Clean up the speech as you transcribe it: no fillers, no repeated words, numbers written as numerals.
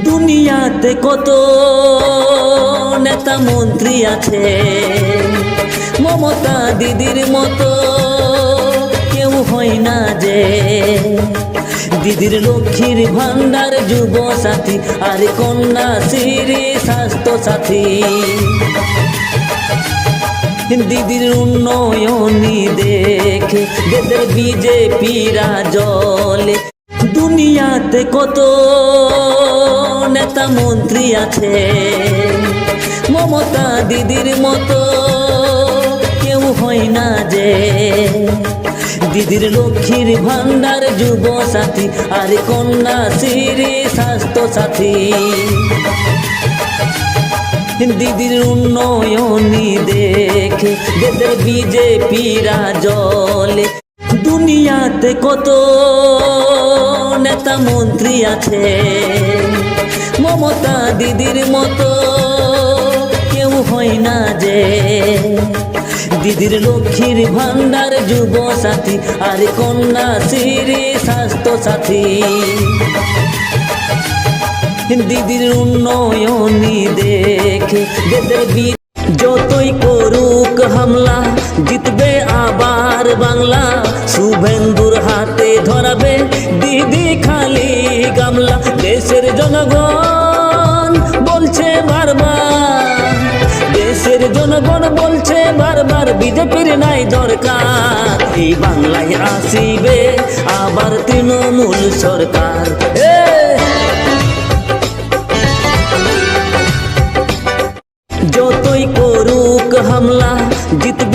দুনিয়াতে কত নেতা মন্ত্রী আছে, মমতা দিদির মতো কেউ হয় না যে। দিদির লক্ষ্মীর ভান্ডার, যুব সাথী আর কন্যাশ্রী স্বাস্থ্য সাথী, দিদির উন্নয়নী দেখে দেশের বিজেপিরা জলে। দুনিয়াতে কত নেতা মন্ত্রী আছে, মমতা দিদির মতো কেউ হয় না যে। দিদির লক্ষ্মীর ভান্ডার, যুব সাথী আর কন্যাশ্রী স্বাস্থ্য সাথী, দিদির উন্নয়নী দেখে দেশের বিজেপিরা জলে। দুনিয়াতে কত নেতা মন্ত্রী আছে, মমতা দিদির মতো কেউ হয় না যে। দিদির লক্ষ্মীর ভান্ডার, যুব সাথী আর কন্যাশ্রী স্বাস্থ্য সাথী, দিদির উন্নয়নী দেখে দেশের যতই করুক হামলা, জিতবে আবার বাংলা। শুভেন্দুর হাতে ধরাবে দিদি খালি গামলা। দেশের জনগণ বলছে বারবার, দেশের জনগণ বলছে বারবার, বিজেপির নাই দরকার। এই বাংলায় আসিবে আবার তৃণমূল সরকার। যতই করুক হামলা, জিতবে